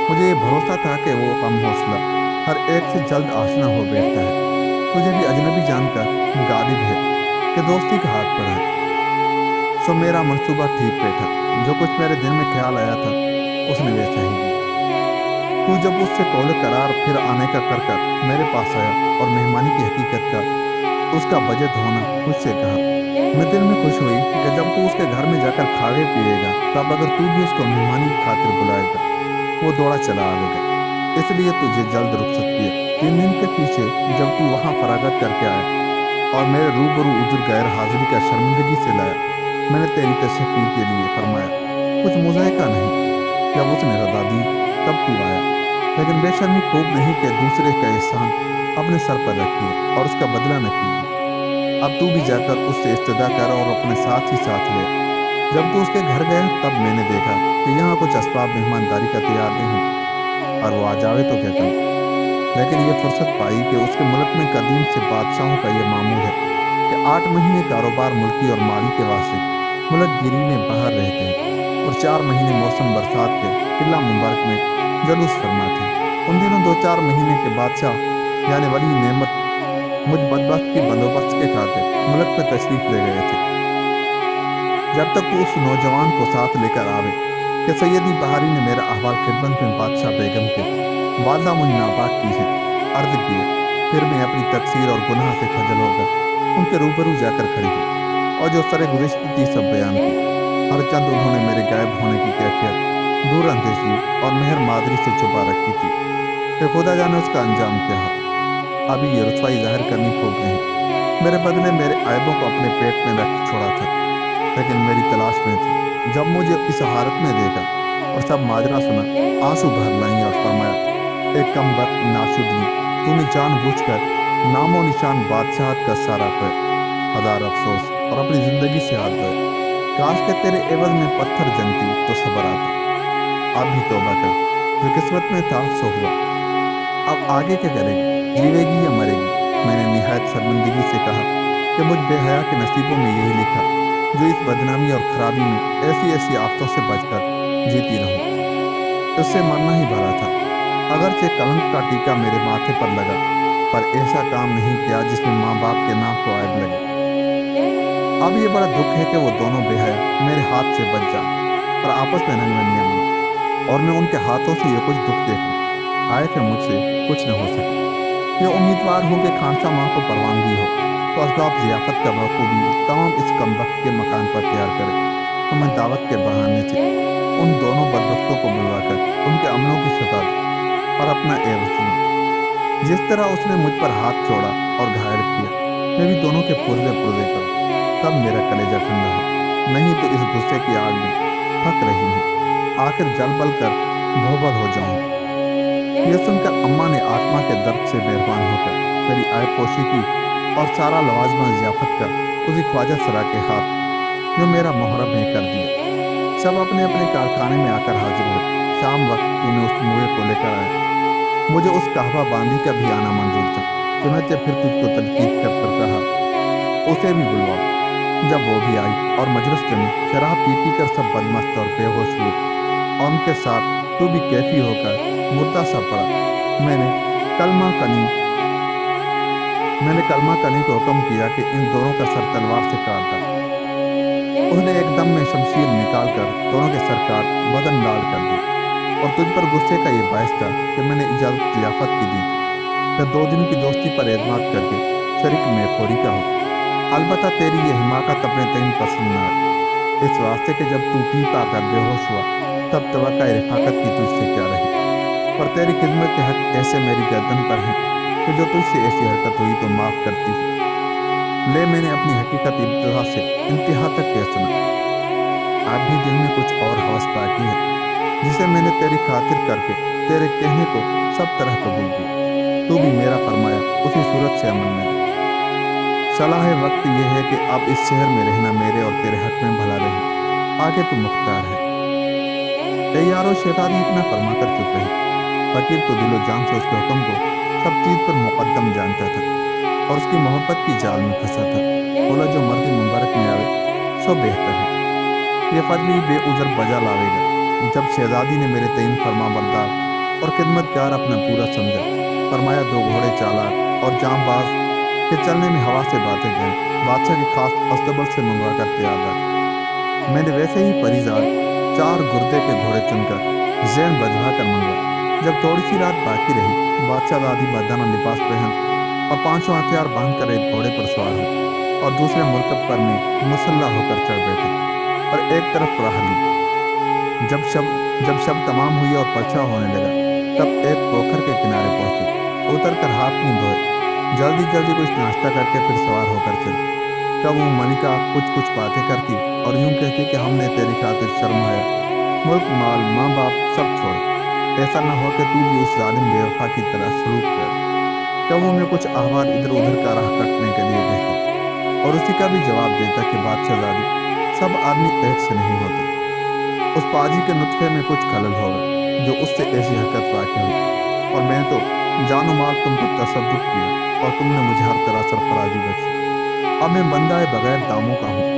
Speaker 1: मुझे ये भरोसा था कि वो कम हौसला हर एक से जल्द आशना हो बैठता है। तुझे भी अजनबी जानकर गालिब है कि दोस्ती का हाथ बढ़ा है। सो मेरा मंसूबा ठीक बैठा। जो कुछ मेरे दिल में ख्याल आया था उसने वैसा ही किया। तू जब उससे कौल करार फिर आने का कर कर मेरे पास आया और मेहमानी की हकीकत का उसका बजट होना मुझसे कहा, मैं दिल में खुश हुई कि जब तू उसके घर में जाकर खावे पिएगा तब अगर तू भी उसको मेहमानी की खातिर बुलाएगा वो दौड़ा चला आवेगा। इसलिए तुझे जल्द रुखसत किया। 3 दिन के पीछे जब तू वहां फरागत करके आया और मेरे रूबरू उजुर गैर हाजिरी का शर्मिंदगी से लाया, मैंने तेरी तशफ़ी के लिए फरमाया कुछ मुज़ायका नहीं। जब उसने रजा दी तब तू आया, लेकिन बेशर्मी खूब नहीं कि दूसरे का एहसान अपने सर पर रखिए और उसका बदला न कीजिए। अब तू भी जाकर उससे इस्तदा कर और अपने साथ ही साथ ले। जब तू उसके घर गया तब मैंने देखा कि यहाँ कुछ असबाब मेहमानदारी का तैयार नहीं, और वो आ जावे तो क्या करूं। लेकिन ये फुर्सत पाई कि उसके मुल्क में कदीम से बादशाहों का ये मामूल है कि 8 महीने कारोबार मुल्की और माली के वास्ते मुल्क गिरी में बाहर रहते हैं और 4 महीने मौसम बरसात के किला मुबारक में जलूस फरमाते हैं। उन दिनों 2-4 महीने के बादशाह यानी वली नेमत मुझ बदबख्त की बंदोबस्त के खातिर मुल्क में तशरीफ ले गए थे। जब तक उस नौजवान को साथ लेकर आवे कि सैयदी बहारी ने मेरा अहवाल खिदमत में बादशाह बेगम के वालदा मुझ नापाक की है अर्ज किया। फिर मैं अपनी तकसीर और गुनाह से खजल होकर उनके रूबरू जाकर खड़ी हुई और जो सरे गुज़िश्त थी सब बयान की। हर चंद उन्होंने मेरे गायब होने की कैफियत दूर अंदेशी और मेहर मादरी से छुपा रखी थी कि खुदा जाने उसका अंजाम क्या हो। अभी ये रुसवाई जाहिर करनी खूब नहीं। मेरे बदले मेरे ऐबों को अपने पेट में रख छोड़ा था, लेकिन मेरी तलाश में थी। जब मुझे इस हालत में देखा और सब माजरा सुना, आंसू भर लाई और फरमाया, एक कम वक्त नाशुदगी, तूने जानबूझकर नामो निशान बादशाहत का सारा कर। हजार अफसोस और अपनी जिंदगी से हाथ धोए। काश के तेरे एवज में पत्थर जनती तो सबर आता। अब भी तौबा कर, जो किस्मत में था सो हुआ। अब आगे क्या करेगी, जीवेगी या मरेगी? मैंने निहायत शर्मिंदगी से कहा कि मुझ बेहया के नसीबों में यही लिखा जो इस बदनामी और खराबी में ऐसी ऐसी आफतों से बचकर जीती रहूं। उससे मरना ही भला था। अगरचे कलंक का टीका मेरे माथे पर लगा पर ऐसा काम नहीं किया जिसमें माँ बाप के नाम को आग लगे। अब ये बड़ा दुख है कि वो दोनों बेहया मेरे हाथ से बच जाए और आपस में रंगरलियां मना, और मैं उनके हाथों से ये कुछ दुख देखूं। आए फिर मुझसे कुछ न हो सके। ये उम्मीदवार हो कि खानसा माँ को परवानगी हो तो असबाब ज़ियाफ़त का बखूबी तमाम इस कमबख्त के मकान पर तैयार करे, तो मैं दावत के बहाने से उन दोनों बदबख्तों को बुलवाकर उनके अमलों की सजा दूं और अपना एवज लूं। जिस तरह उसने मुझ पर हाथ छोड़ा और घायल किया, मैं भी दोनों के पुर्जे पुर्जे करूं, तब मेरा कलेजा ठंडा हो। नहीं तो इस गुस्से की आग में पक रही हूँ, आखिर जल बल कर भोबल हो जाऊं। यह सुनकर अम्मा ने आत्मा के दर्द से मेहरबान होकर मेरी आयपोशी की और सारा लवाजमा ज़ियाफ़त का उसी ख्वाजा सरा के हाथ जो मेरा मुहर्रम है कर दिया। सब अपने अपने कारखाने में आकर हाजिर हुए। शाम वक्त तूने उस मुए को लेकर आया। मुझे उस कहवा बांदी का भी आना मंजूर था। चुनाचे फिर तुझको तलकीद कर कहा उसे भी बुलवाओ। जब वो भी आई और मजलिस जमी, शराब पी पी कर सब बदमस्त और बेहोश हुए और उनके साथ तू भी कैफी होकर मुर्दा सा पड़ा। मैंने कलमा कनी को हुक्म किया कि इन दोनों का सर तलवार से काट दो। उसने एकदम में शमशीर निकालकर दोनों के सर काट बदन लाल कर दी, और तुझ पर गुस्से का ये बायस था कि मैंने इजाज़त ज़ियाफ़त की दी थी कि 2 दिन की दोस्ती पर एतमाद करके शरीक में फोरी का हो। अलबत्ता तेरी ये हिमाकत अपने तईन पसंद न आई, इस वास्ते कि जब तू पी पा कर बेहोश हुआ तब तवक्का रफ़ाकत की तुझसे क्या रही। पर तेरी खिदमत के हक ऐसे मेरी गर्दन पर हैं कि जो तुझसे ऐसी हरकत हुई तो माफ़ करती है। ले मैंने अपनी हकीकत इब्तिदा से इंतहा तक कह सुना। आप भी दिल में कुछ और हवस बाकी है जिसे मैंने तेरी खातिर करके तेरे कहने को सब तरह कबूल किया। तू भी मेरा फरमाया उसी सूरत से अमल में दे। सलाह वक्त यह है कि अब इस शहर में रहना मेरे और तेरे हक में भला रहे। आगे तू मुख्तार है। ए यारो, शैतानी इतना फरमा कर चुप रही। फकीर तो दिलो जान से उसके हुक्म को सब चीज पर मुकद्दम जानता था और उसकी मोहब्बत की जाल में फंसा था। बोला जो मर्द मुबारक में आवे सो बेहतर है। ये फजली बेउज़र बजा लावेगा। जब शहजादी ने मेरे तईन फरमा बरदार और खिदमतगार अपना पूरा समझा, फरमाया 2 घोड़े चालाक और जांबाज के चलने में हवा से बातें गए बादशाह के खास अस्तबल से मंगवा कर तैयार रखे। मैंने वैसे ही परिजाद 4 गुर्दे के घोड़े चुनकर जैन बजवा कर मंगवा। जब थोड़ी सी रात बाकी रही, बादशाह दादी मर्दाना लिबास पहन और 5 हथियार बांध कर एक घोड़े पर सवार हुए और दूसरे मुरकब पर में मुसल्ला होकर चढ़ बैठे और एक तरफ राह ली। जब शब तमाम हुई और पछा होने लगा, तब एक पोखर के किनारे पहुंचे। उतर कर हाथ मुंह धोए, जल्दी जल्दी कुछ नाश्ता करके फिर सवार होकर चले। कब वो मलिका कुछ बातें करती और यूं कहती कि हमने तेरी खातिर शर्माया, मुल्क माल माँ बाप सब छोड़, ऐसा न हो कि तू भी उस जालिम बेवफा की तरह सलूक कर। कब वो में कुछ अहवाल इधर उधर का राह कटने के लिए कहता और उसी का भी जवाब देता कि बादशाहजादी, सब आदमी एक से नहीं होते। उस पाजी के नुत्फे में कुछ खलल होगा जो उससे ऐसी हरकत वाक़ई हुई, और मैंने तो जानो माल तुम पर तसद्दुक़ किया और तुमने मुझे हर तरह सरफराजी बख्शी। अब मैं बंदा बगैर दामों का हूँ।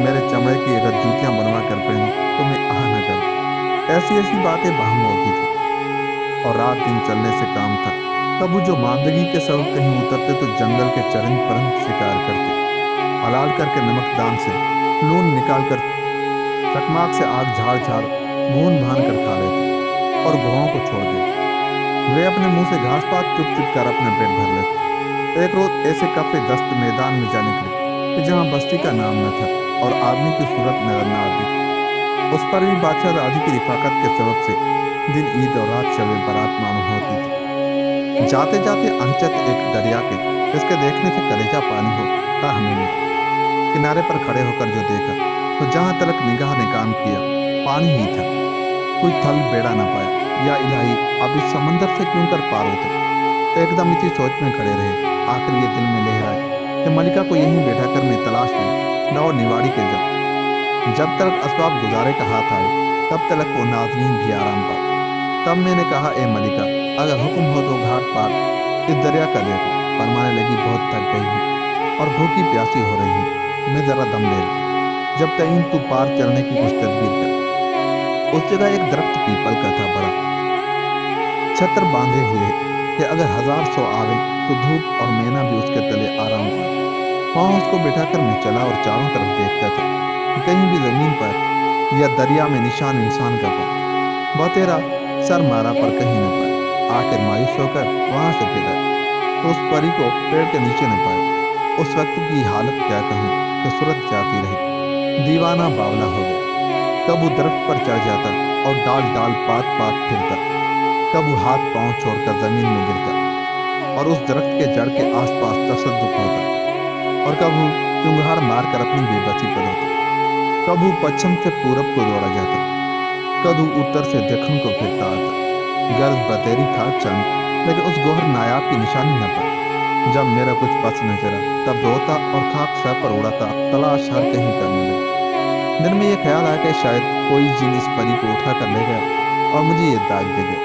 Speaker 1: मेरे चमड़े की अगर जूतियाँ बनवा कर पहनूं तो मैं आह न करूं। ऐसी ऐसी बातें बहम होती थी और रात दिन चलने से काम था। कब जो मांदगी के सबब कहीं उतरते तो जंगल के चरिंद परंद शिकार करते, हलाल करके नमकदान से लून निकाल कर चकमाक से आग झाड़ झाड़ भून भान कर खा लेते और घोड़ों को छोड़ देते। वे अपने मुंह से घास पात चुप चुप कर अपना पेट भर लेते। एक रोज ऐसे कफे दस्त मैदान में जा निकले कि जहाँ बस्ती का नाम न था और आदमी की सूरत नजर न आती। उस पर भी बादशाह दादी की रिफाकत के सबब से दिन ईद और रात शब बारात मालूम होती थी। जाते जाते अनचत एक दरिया के जिसके देखने से कलेजा पानी होता हमें मिला। किनारे पर खड़े होकर जो देखा तो जहाँ तलक निगाह ने काम किया पानी ही था। कोई थल बेड़ा न पाया। या इलाही, अब इस समंदर से क्यों कर पार होते। एकदम इसी सोच में खड़े रहे। आखिर ये दिल में लहराए कि मलिका को यहीं बैठा कर मैं तलाश लूं नौ निवाड़ी के जब तक असबाब गुजारे का हाथ आए तब तक वो नाज़नीन भी आराम पाए। तब मैंने कहा, ए मलिका, अगर हुक्म हो तो घाट पार इस दरिया का देखो। फरमाने लगी, बहुत थक गई हूँ और भूखी प्यासी हो रही हूँ, मैं जरा दम ले लूं। जब तईन तू पार चलने की कुछ तदबीर कर। उस जगह एक दरख्त पीपल का था, बड़ा छत्र बांधे हुए کہ اگر 1000 آوے تو دھوپ اور مینا بھی اس کے تلے آرام پائے۔ وہاں اس کو بٹھا کر میں چلا اور چاروں طرف دیکھتا تھا کہ کہیں بھی زمین پر یا دریا میں نشان انسان کا پا، بتیرا سر مارا پر کہیں نہ پائے۔ آخر مایوس ہو کر وہاں سے پھر تو اس پری کو پیڑ کے نیچے نہ پایا۔ اس وقت کی حالت کیا کہوں کہ صورت جاتی رہی، دیوانہ باولا ہو گیا۔ کب وہ درخت پر چڑھ جاتا اور ڈال ڈال پات پات پھرتا، کب وہ ہاتھ پاؤں چھوڑ کر زمین میں گرتا اور اس درخت کے جڑ کے آس پاس تصدق ہوتا، اور کب وہ چنگھاڑ مار کر اپنی بے بسی پر ہوتا، کب وہ پچھم سے پورب کو دوڑا جاتا، کب وہ اتر سے دکن کو پھرتا آتا۔ غرض بتیری تھا چند، لیکن اس گوہر نایاب کی نشانی نہ پائی۔ جب میرا کچھ پس نہ چلا تب روتا اور خاک سر پر اڑاتا تلاش ہر کہیں کرنے لگا۔ دل میں یہ خیال آیا کہ شاید کوئی جن اس پری کو اٹھا کر لے گیا اور مجھے یہ داغ دے گیا،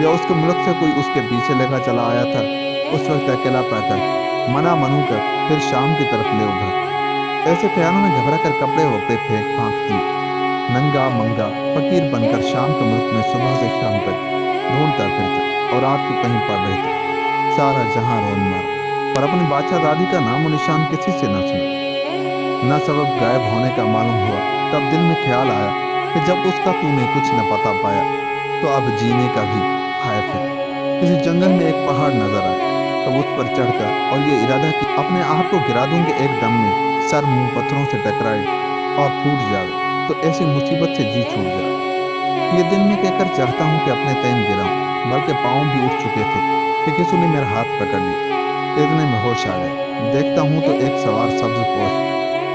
Speaker 1: یا اس کے ملک سے کوئی اس کے پیچھے لگا چلا آیا تھا۔ اس وقت اکیلا پا کر منا منو کر پھر شام کی طرف لے ابھرا۔ ایسے خیالوں میں گھبرا کر کپڑے وپڑے پھینک پھانک دیے، ننگا منگا فقیر بن کر شام کے ملک میں صبح سے شام تک ڈھونڈتا پھرتا اور رات کو کہیں پر رہتا۔ سارا جہاں رون مارا پر اپنی بادشاہ دادی کا نام و نشان کسی سے نہ سنا، نہ سبب غائب ہونے کا معلوم ہوا۔ تب دل میں خیال آیا کہ جب اس کا تو نے کچھ نہ پتا پایا تو اب جینے کا بھی خائف ہے۔ کسی جنگل میں ایک پہاڑ نظر آیا، تب اس پر چڑھ کر اور یہ ارادہ کہ اپنے آپ کو گرا دوں گے ایک دم میں، سر منہ پتھروں سے ٹکرائے اور پھوٹ جاوے تو ایسی مصیبت سے جی چھوٹ جائے۔ یہ دن میں کہہ کر چاہتا ہوں کہ اپنے تین گراؤں، بلکہ پاؤں بھی اٹھ چکے تھے کہ کسی نے میرا ہاتھ پکڑ لیا۔ اتنے میں ہوش آ گئے، دیکھتا ہوں تو ایک سوار سبز پوش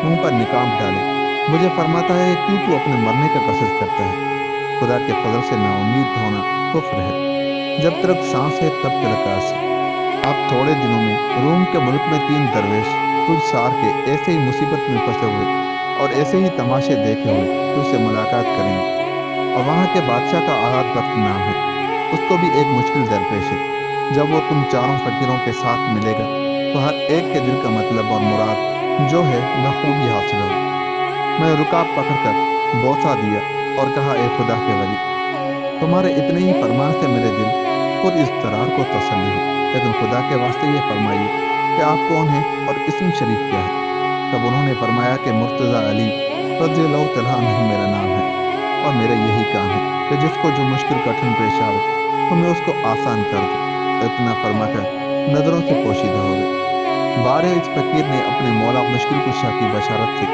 Speaker 1: منہ پر نقاب ڈالے مجھے فرماتا ہے کہ کیوں تو اپنے مرنے کا قصد کرتا ہے؟ خدا کے فضل سے نا امید ہونا کفر ہے، جب تک سانس ہے تب تک آس ہے۔ اب تھوڑے دنوں میں روم کے ملک میں 3 درویش تجھ سار کے ایسے ہی مصیبت میں پھنسے ہوئے اور ایسے ہی تماشے دیکھے ہوئے تجھ سے ملاقات کریں گے، اور وہاں کے بادشاہ کا آزاد بخت نام ہے، اس کو بھی ایک مشکل درپیش ہے۔ جب وہ تم چاروں فقیروں کے ساتھ ملے گا تو ہر ایک کے دل کا مطلب اور مراد جو ہے بخوبی حاصل ہوگا۔ میں رکاب پکڑ کر بوسہ دیا اور کہا، اے خدا کے ولی، تمہارے اتنے ہی فرمان سے میرے دل پر اضطرار کو تسلی ہے، لیکن خدا کے واسطے یہ فرمائیے کہ آپ کون ہیں اور اسم شریف کیا ہے؟ تب انہوں نے فرمایا کہ مرتضیٰ علی رضی اللہ تعالیٰ عنہ میرا نام ہے، اور میرا یہی کام ہے کہ جس کو جو مشکل کٹھن پیش آئے تو میں اس کو آسان کر دوں۔ اتنا فرما کر نظروں سے پوشیدہ ہو گئے۔ بارے اس فقیر نے اپنے مولا مشکل کشا کی بشارت سے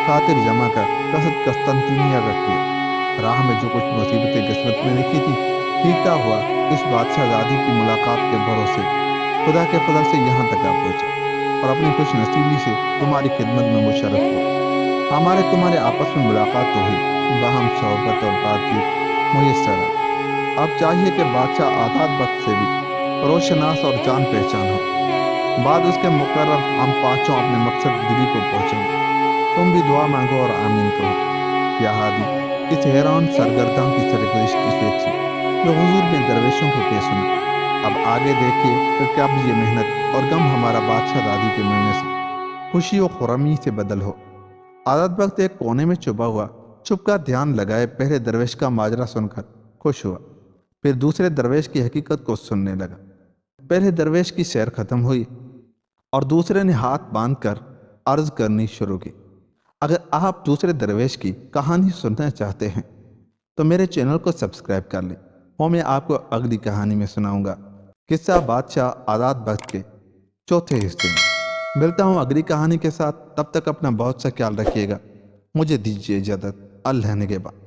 Speaker 1: خاطر جمع کر قصد قسطنطنیہ کا کیا۔ راہ میں جو کچھ مصیبتیں قسمت میں لکھی تھی ٹھیکتا ہوا اس بادشاہ زادی کی ملاقات کے بھروسے خدا کے فضل سے یہاں تک آ پہنچا اور اپنی خوش نصیبی سے تمہاری خدمت میں مشرف ہوا۔ ہمارے تمہارے آپس میں ملاقات تو ہوئی، باہم صحبت اور بات چیت میسر آئی۔ اب چاہیے کہ بادشاہ آزاد بخت سے بھی روشناس اور جان پہچان ہو۔ بعد اس کے مقرر ہم پانچوں اپنے مقصد دلی کو پہنچیں گے۔ تم بھی دعا مانگو اور آمین کہو۔ یا ہادی اس حیران سرگرداں کی سرگزشت کی شیخ تھی جو حضور میں درویشوں کے پیش سنا۔ اب آگے دیکھیے کہ کب یہ محنت اور غم ہمارا بادشاہ دادی کے ملنے سے خوشی و خرمی سے بدل ہو۔ آزاد بخت ایک کونے میں چھپا ہوا چھپ کر دھیان لگائے پہلے درویش کا ماجرا سن کر خوش ہوا، پھر دوسرے درویش کی حقیقت کو سننے لگا۔ پہلے درویش کی سیر ختم ہوئی اور دوسرے نے ہاتھ باندھ کر عرض کرنی شروع کی، اگر آپ دوسرے درویش کی کہانی سننا چاہتے ہیں تو میرے چینل کو سبسکرائب کر لیں، اور میں آپ کو اگلی کہانی میں سناؤں گا قصہ بادشاہ آزاد بخت کے چوتھے حصے میں۔ ملتا ہوں اگلی کہانی کے ساتھ، تب تک اپنا بہت سا خیال رکھیے گا۔ مجھے دیجیے اجازت، اللہ نگہبان۔